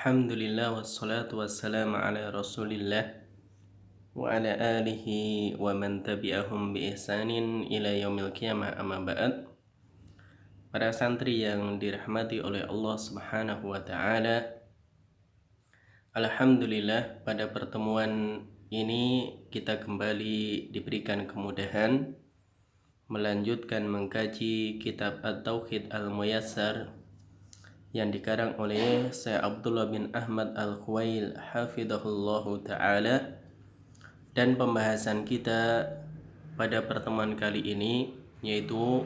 Alhamdulillah wassalatu wassalamu ala rasulillah wa ala alihi wa man tabi'ahum bi ihsanin ila yaumil qiyamah amma ba'd. Para santri yang dirahmati oleh Allah Subhanahu wa taala, alhamdulillah pada pertemuan ini kita kembali diberikan kemudahan melanjutkan mengkaji kitab At-Tauhid Al-Muyassar yang dikarang oleh Syekh Abdullah bin Ahmad Al-Khuwail hafidhahullahu ta'ala. Dan pembahasan kita pada pertemuan kali ini yaitu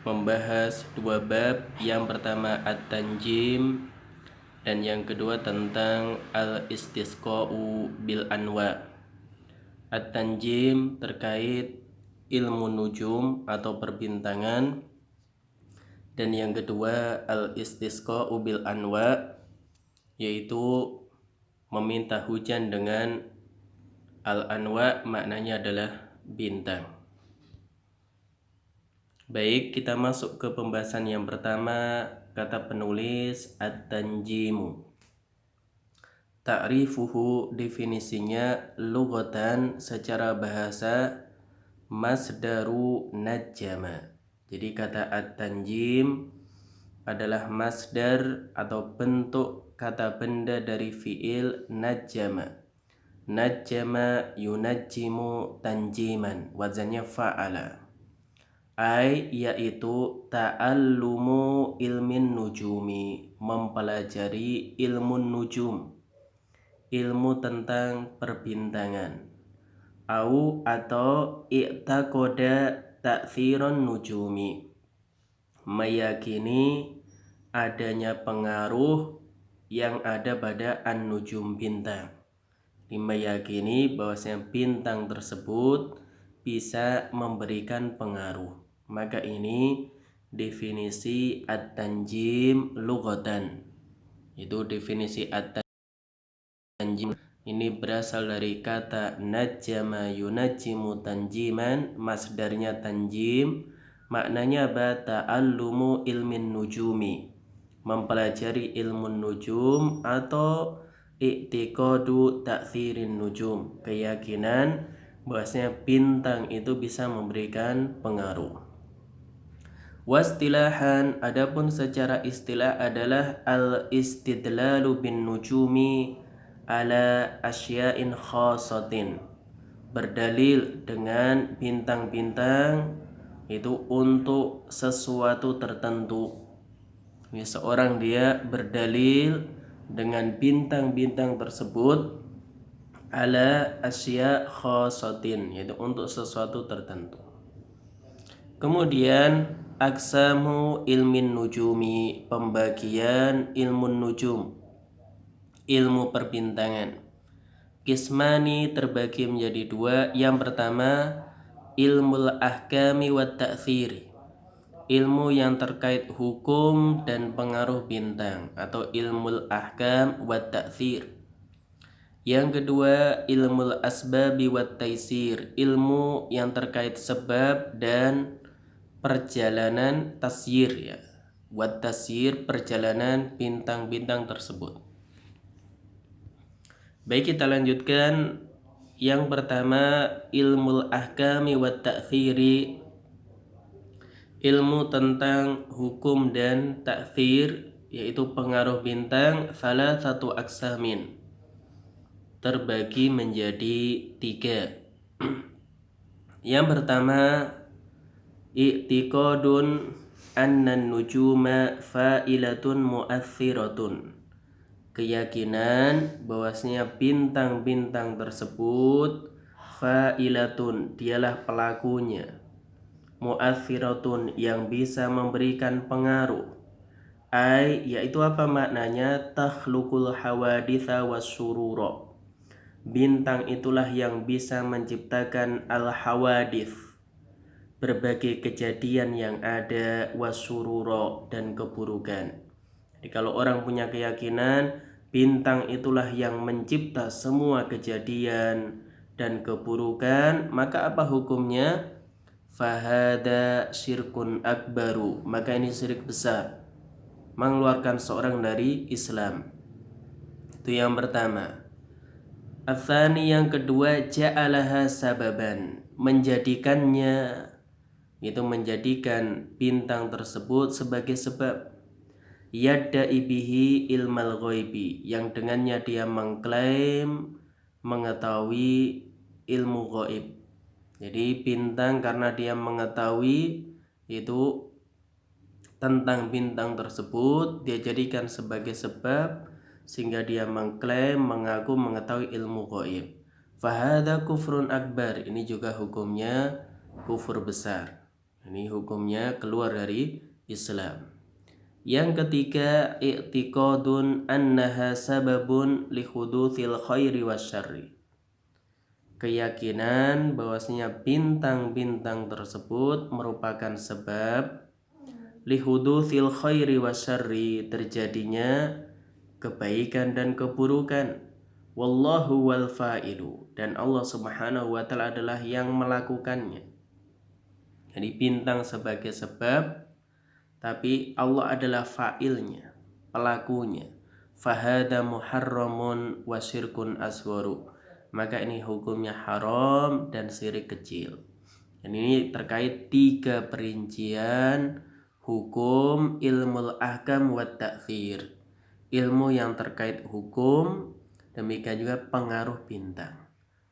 membahas dua bab. Yang pertama At-Tanjim dan yang kedua tentang Al-Istisqa'u bil Anwa. At-Tanjim terkait ilmu nujum atau perbintangan, dan yang kedua Al-Istisqa'u bil Anwa, yaitu meminta hujan dengan Al-Anwa, maknanya adalah bintang. Baik, kita masuk ke pembahasan yang pertama. Kata penulis At-Tanjimu. Ta'rifuhu, definisinya lughatan secara bahasa, masdaru najjama. Jadi kata At-Tanjim adalah masdar atau bentuk kata benda dari fiil najjama. Najjama yunajjimu tanjiman, wazannya fa'ala. Yaitu ta'allumu ilmin nujumi, mempelajari ilmu nujum, ilmu tentang perbintangan. Atau i'taqoda ta'thiron nujumi, meyakini adanya pengaruh yang ada pada an-nujum, bintang. Meyakini bahwasanya bintang tersebut bisa memberikan pengaruh. Maka ini definisi At-Tanjim lughatan. Itu definisi At-Tanjim. Ini berasal dari kata najjama yunajjimu tanjiman, masdarnya tanjim, maknanya ta'allumu ilmin nujumi, mempelajari ilmu nujum, atau i'tiqadu ta'thirin nujum, keyakinan bahwasanya bintang itu bisa memberikan pengaruh. Wastilahan, adapun secara istilah adalah al-istidlalu bin nujumi ala asya'in khasatin, berdalil dengan bintang-bintang itu untuk sesuatu tertentu. Seorang dia berdalil dengan bintang-bintang tersebut ala asya khasatin, yaitu untuk sesuatu tertentu. Kemudian aksamu ilmin nujumi, pembagian ilmu nujum, ilmu perbintangan. Kismani, terbagi menjadi dua. Yang pertama ilmul ahkami wa ta'thiri, ilmu yang terkait hukum dan pengaruh bintang, atau ilmul ahkam wa ta'thir. Yang kedua ilmul asbabi wa taisir, ilmu yang terkait sebab dan perjalanan tasyir, ya, wa tasyir, perjalanan bintang-bintang tersebut. Baik, kita lanjutkan. Yang pertama ilmul ahkami wa ta'thiri, ilmu tentang hukum dan ta'thir, yaitu pengaruh bintang. Salah satu aksamin, terbagi menjadi tiga. Yang pertama i'tiqadun annan nujuma fa'ilatun mu'athiratun, keyakinan bahwasanya bintang-bintang tersebut fa'ilatun, dialah pelakunya, mu'athiratun, yang bisa memberikan pengaruh. Yaitu apa maknanya? Takhluqul hawaditha wasyurura, bintang itulah yang bisa menciptakan al-hawadith, berbagai kejadian yang ada, wasyurura, dan keburukan. Jadi kalau orang punya keyakinan bintang itulah yang mencipta semua kejadian dan keburukan, maka apa hukumnya? Fahada syirkun akbaru, maka ini syirik besar, mengeluarkan seorang dari Islam. Itu yang pertama. Atsani yang kedua, ja'alaha sababan, menjadikannya, itu menjadikan bintang tersebut sebagai sebab. Yadda'i bihi ilmal ghaibi, yang dengannya dia mengklaim mengetahui ilmu gaib. Jadi bintang karena dia mengetahui itu tentang bintang tersebut, dia jadikan sebagai sebab sehingga dia mengklaim mengaku mengetahui ilmu gaib. Fahada kufrun akbar, ini juga hukumnya kufur besar. Ini hukumnya keluar dari Islam. Yang ketiga, i'tiqadun annaha sababun li hudutsil khairi wasyarri. Keyakinan bahwasanya bintang-bintang tersebut merupakan sebab li hudutsil khairi wasyarri, terjadinya kebaikan dan keburukan. Wallahu wal fa'ilu, dan Allah Subhanahu wa taala adalah yang melakukannya. Jadi bintang sebagai sebab, tapi Allah adalah fa'ilnya, pelakunya. Fahada muharramun wa syirkun aswaru, maka ini hukumnya haram dan syirik kecil. Dan ini terkait 3 perincian hukum ilmu ahkam wa ta'thir, ilmu yang terkait hukum, demikian juga pengaruh bintang.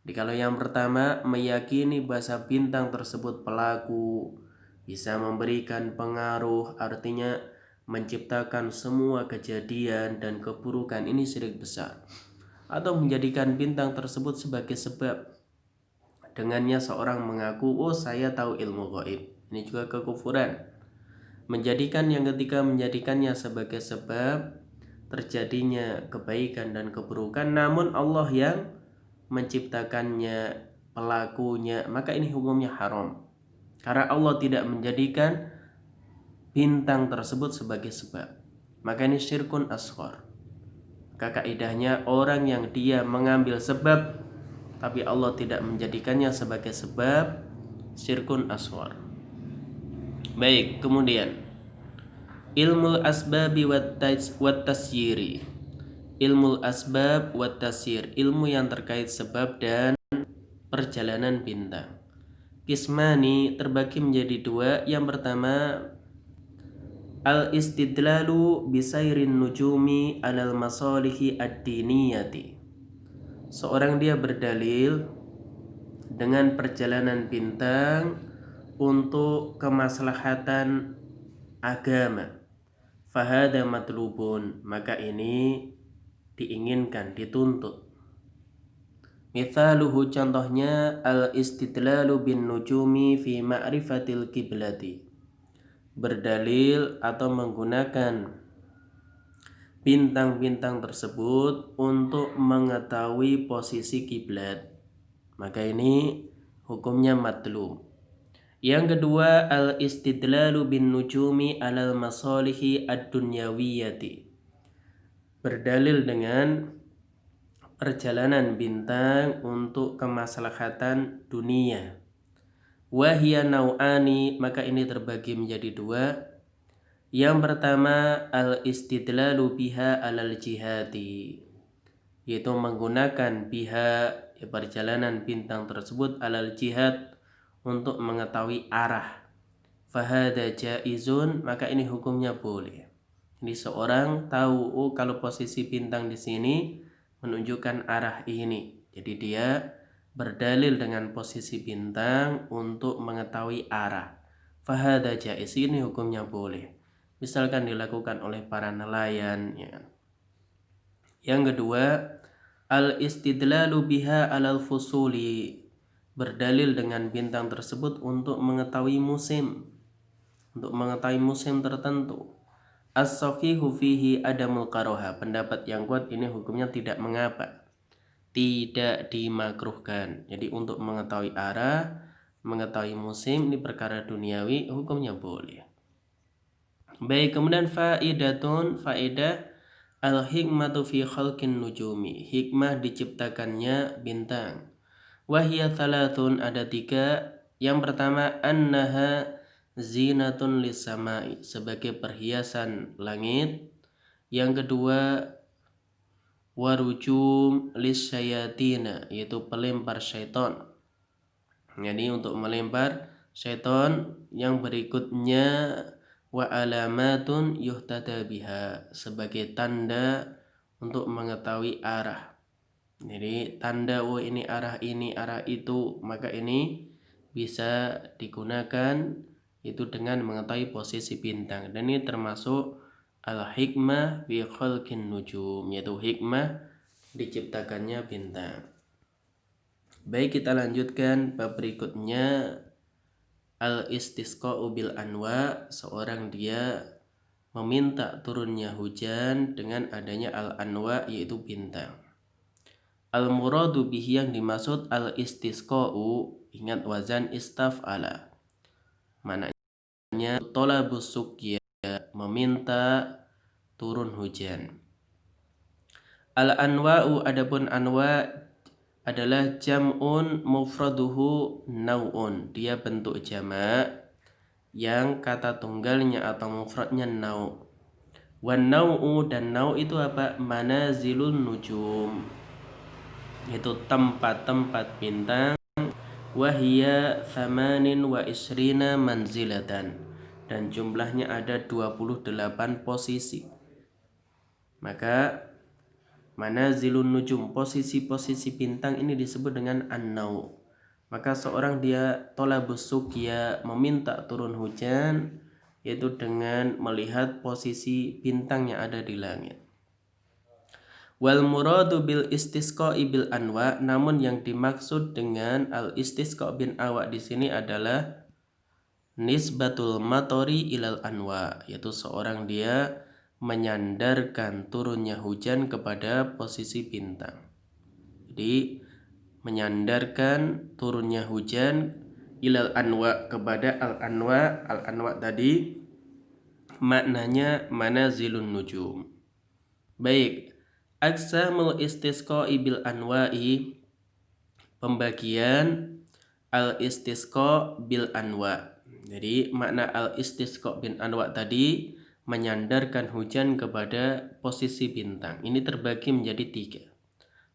Jadi kalau yang pertama, meyakini bahasa bintang tersebut pelaku, bisa memberikan pengaruh, artinya menciptakan semua kejadian dan keburukan, ini syirik besar. Atau menjadikan bintang tersebut sebagai sebab, dengannya seorang mengaku, oh saya tahu ilmu gaib, ini juga kekufuran. Menjadikan yang ketiga, menjadikannya sebagai sebab terjadinya kebaikan dan keburukan, namun Allah yang menciptakannya, pelakunya, maka ini hukumnya haram. Karena Allah tidak menjadikan bintang tersebut sebagai sebab, maka ini syirkun asghar. Maka kaidahnya, orang yang dia mengambil sebab tapi Allah tidak menjadikannya sebagai sebab, syirkun asghar. Baik, kemudian ilmu asbabi wat tasyiri. Ilmu asbab wat tasyir, ilmu yang terkait sebab dan perjalanan bintang. Kismani, terbagi menjadi 2. Yang pertama, al-istidlalu bisairin nujumi alal masalihi ad-diniyati. Seorang dia berdalil dengan perjalanan bintang untuk kemaslahatan agama. Fahada matlubun, maka ini diinginkan, dituntut. Mithaluhu, contohnya, al-istidlalu bin nujumi fi ma'rifatil kiblati, berdalil atau menggunakan bintang-bintang tersebut untuk mengetahui posisi kiblat, maka ini hukumnya matlub. Yang kedua, al-istidlalu bin nujumi alal masalihi ad-dunyawiyati, berdalil dengan perjalanan bintang untuk kemaslahatan dunia. Wahia nau'ani, maka ini terbagi menjadi 2. Yang pertama, al-istidlalu biha alal jihati, yaitu menggunakan biha, perjalanan bintang tersebut, alal jihad, untuk mengetahui arah. Fahada jaizun, maka ini hukumnya boleh. Ini seorang tahu, oh kalau posisi bintang di sini menunjukkan arah ini, jadi dia berdalil dengan posisi bintang untuk mengetahui arah. Fahada jaiz, ini hukumnya boleh. Misalkan dilakukan oleh para nelayan, ya. Yang kedua, al-istidlalu biha alal fusuli, berdalil dengan bintang tersebut untuk mengetahui musim, tertentu. As-sahihu fihi adamul karoha, pendapat yang kuat ini hukumnya tidak mengapa, tidak dimakruhkan. Jadi untuk mengetahui arah, mengetahui musim, ini perkara duniawi, hukumnya boleh. Baik, kemudian faedah al-hikmatu fi khalqin nujumi, hikmah diciptakannya bintang. Wahya thalathun, ada 3. Yang pertama, annaha zinatun lisamai, sebagai perhiasan langit. Yang kedua, warujum lisyayatina, yaitu pelempar syaitan. Jadi untuk melempar syaitan. Yang berikutnya wa alamatun yuhtada biha, sebagai tanda untuk mengetahui arah. Jadi tanda ini arah itu, maka ini bisa digunakan itu dengan mengetahui posisi bintang. Dan ini termasuk al-hikmah fi khalqin nujum, yaitu hikmah diciptakannya bintang. Baik, kita lanjutkan bab berikutnya, al-istisqa'u bil anwa, seorang dia meminta turunnya hujan dengan adanya al-anwa, yaitu bintang. Al-muradu bihi, yang dimaksud al-istisqa'u, ingat wazan istaf'ala, maknanya tolabus suqya, meminta turun hujan. Al-anwa'u, adapun anwa adalah jam'un mufraduhu nau'un, dia bentuk jamak yang kata tunggalnya atau mufradnya nau'. Wan nau'u, dan nau' itu apa? Manazilun nujum, yaitu tempat-tempat bintang. Wahia thamanin wa isrina manzilatan, dan jumlahnya ada 28 posisi. Maka manazilun nujum, posisi-posisi bintang ini disebut dengan an-nau'. Maka seorang dia tolabus suqya, meminta turun hujan, yaitu dengan melihat posisi bintang yang ada di langit. Wal muradu bil istisqa'i bil anwa, namun yang dimaksud dengan al istisqa' bin anwa di sini adalah nisbatul matori ilal anwa, yaitu seorang dia menyandarkan turunnya hujan kepada posisi bintang. Jadi menyandarkan turunnya hujan ilal anwa, kepada al anwa. Al anwa tadi maknanya manazilun nujum. Baik, aqsamul istisqa'i bil anwa'i, pembagian al istisqa bil anwa. Jadi makna al istisqa bin anwa tadi menyandarkan hujan kepada posisi bintang. Ini terbagi menjadi 3.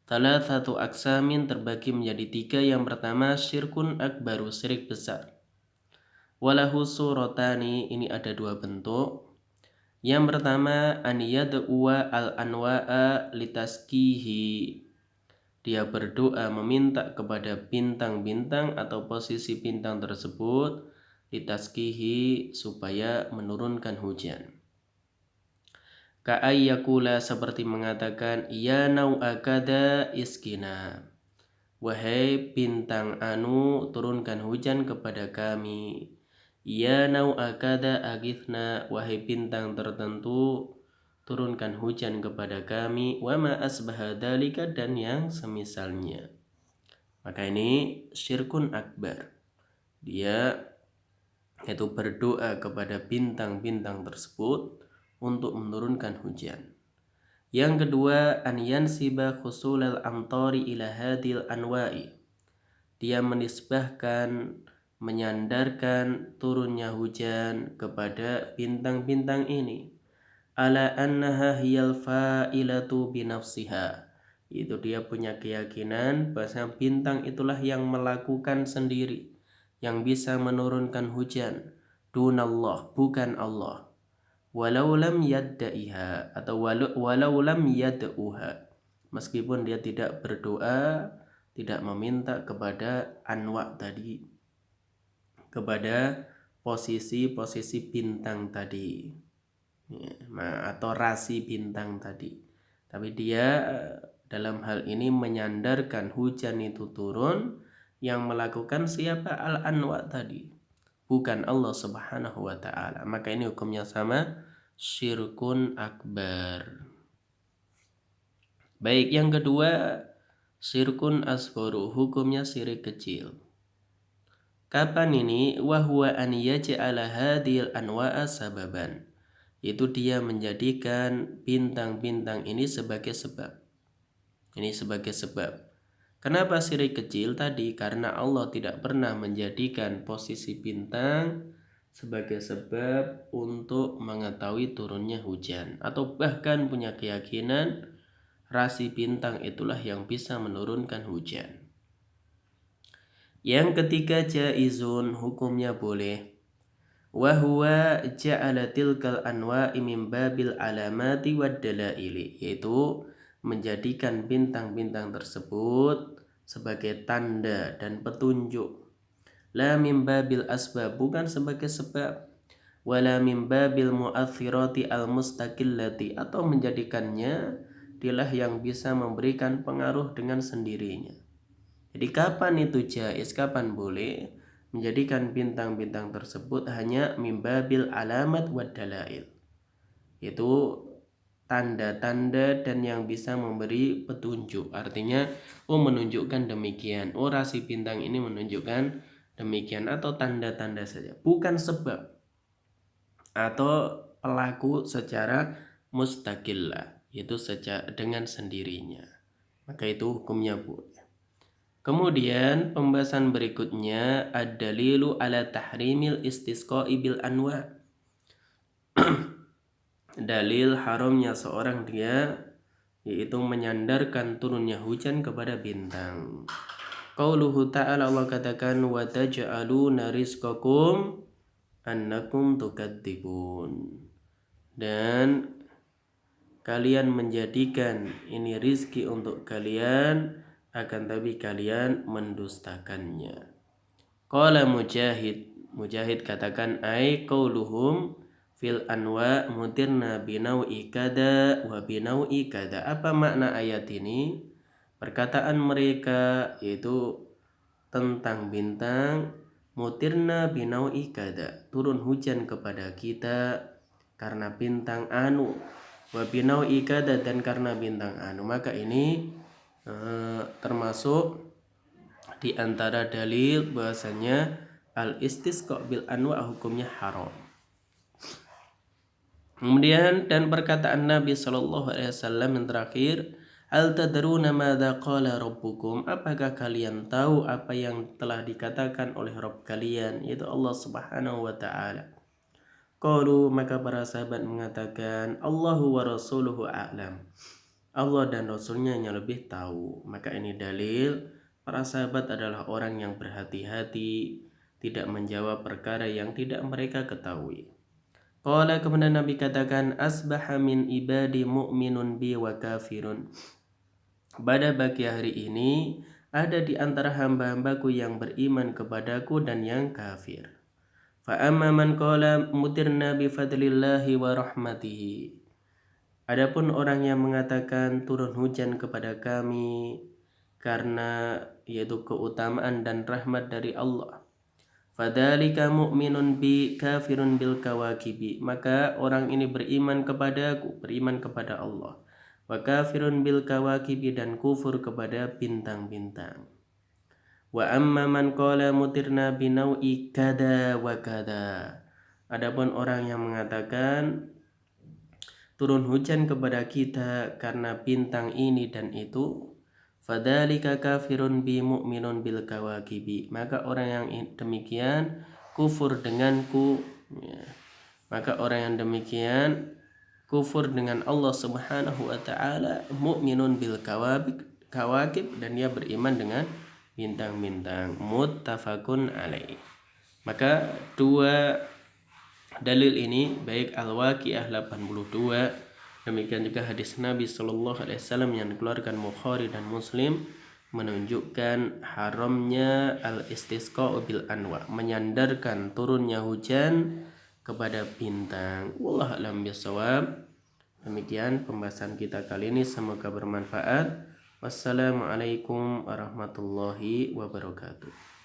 Salah satu aksamin terbagi menjadi 3. Yang pertama syirkun akbaru, syirik besar. Walahu suratani, ini ada 2 bentuk. Yang pertama an yad'uwa al anwa'a litaskihi, dia berdoa meminta kepada bintang-bintang atau posisi bintang tersebut litaskihi, supaya menurunkan hujan. Ka'ayyakula, seperti mengatakan ya nau'akada iskina, wahai bintang anu turunkan hujan kepada kami. Ya nau'akada agithna, wahai bintang tertentu turunkan hujan kepada kami. Wa ma asbaha dalika, dan yang semisalnya. Maka ini syirkun akbar, dia yaitu berdoa kepada bintang-bintang tersebut untuk menurunkan hujan. Yang kedua an yansiba khusulal amtari ila hadil anwa'i, dia menisbahkan, menyandarkan turunnya hujan kepada bintang-bintang ini. Ala annaha hiyal fa'ilatu binafsiha, itu dia punya keyakinan bahwa bintang itulah yang melakukan sendiri, yang bisa menurunkan hujan. Dunallah, bukan Allah. Walau lam yadda'iha, atau walau lam yad'uha, meskipun dia tidak berdoa, tidak meminta kepada anwa tadi, kepada posisi-posisi bintang tadi, atau rasi bintang tadi. Tapi dia dalam hal ini menyandarkan hujan itu turun, yang melakukan siapa? Al-anwa tadi, bukan Allah subhanahu wa ta'ala. Maka ini hukumnya sama, syirkun akbar. Baik, yang kedua syirkun asgharu, hukumnya syirik kecil. Kapan ini? Wahwa an yaj'ala hadhil anwa'a sababan, itu dia menjadikan bintang-bintang ini sebagai sebab. Ini sebagai sebab. Kenapa syirik kecil tadi? Karena Allah tidak pernah menjadikan posisi bintang sebagai sebab untuk mengetahui turunnya hujan, atau bahkan punya keyakinan rasi bintang itulah yang bisa menurunkan hujan. Yang ketiga jaizun, hukumnya boleh. Wa huwa ja'ala tilkal anwa'i min babil alamati wad dalaili, yaitu menjadikan bintang-bintang tersebut sebagai tanda dan petunjuk. La min babil asbab, bukan sebagai sebab. Wala min babil mu'athirati al-mustaqillati, atau menjadikannya dialah yang bisa memberikan pengaruh dengan sendirinya. Jadi kapan itu jaiz, kapan boleh menjadikan bintang-bintang tersebut hanya min babil alamat wad dalail, itu tanda-tanda dan yang bisa memberi petunjuk. Artinya menunjukkan demikian, rasi bintang ini menunjukkan demikian, atau tanda-tanda saja, bukan sebab atau pelaku secara mustaqillah, yaitu dengan sendirinya. Maka itu hukumnya boleh. Kemudian pembahasan berikutnya ad-dalilu ala tahrimil istisqa'i bil anwa. Dalil haramnya seorang dia yaitu menyandarkan turunnya hujan kepada bintang. Qauluhu ta'ala, Allah katakan wa taj'aluna rizqakum annakum tukadzibun, dan kalian menjadikan ini rizki untuk kalian, akan tapi kalian mendustakannya. Qala Mujahid katakan ai qauluhum fil anwa mutirna binau'i kada wa binau'i kada. Apa makna ayat ini? Perkataan mereka yaitu tentang bintang, mutirna binau'i kada, turun hujan kepada kita karena bintang anu, wa binau'i kada, dan karena bintang anu. Maka ini termasuk di antara dalil bahasanya al-istisqa bil anwa hukumnya haram. Kemudian dan perkataan Nabi SAW yang terakhir, al tadruna madza qala rabbukum, apakah kalian tahu apa yang telah dikatakan oleh Rabb kalian, yaitu Allah Subhanahu wa taala. Qalu, maka para sahabat mengatakan, Allahu wa rasuluhu a'lam, Allah dan Rasulnya yang lebih tahu. Maka ini dalil para sahabat adalah orang yang berhati-hati, tidak menjawab perkara yang tidak mereka ketahui. Qala, kemudian Nabi katakan, asbaha min ibadi mu'minun bi wa kafirun. Pada pagi hari ini ada di antara hamba-hambaku yang beriman kepadaku dan yang kafir. Fa amma man qala mutirna bi fadlillahi wa rahmatihi. Adapun orang yang mengatakan turun hujan kepada kami karena yaitu keutamaan dan rahmat dari Allah. Fadzalika mu'minun bi kafirun bil kawakibi, maka orang ini beriman kepadaku, beriman kepada Allah. Wa kafirun bil kawakibi, dan kufur kepada bintang-bintang. Wa amma man qala mutirna binau'i kada wa kada. Adapun orang yang mengatakan turun hujan kepada kita karena bintang ini dan itu, fadzalika kafirun bi mu'minun bil kawakibi, maka orang yang demikian kufur denganku, ya. Maka orang yang demikian kufur dengan Allah Subhanahu wa taala, mu'minun bil kawakib, dan dia beriman dengan bintang-bintang. Muttafaqun alaih. Maka dua dalil ini, baik Al-Waqiah 82, demikian juga hadis Nabi SAW yang dikeluarkan Bukhari dan Muslim, menunjukkan haramnya al-istisqa bil anwa, menyandarkan turunnya hujan kepada bintang. Wallahu a'lam bishawab. Demikian pembahasan kita kali ini, semoga bermanfaat. Wassalamualaikum warahmatullahi wabarakatuh.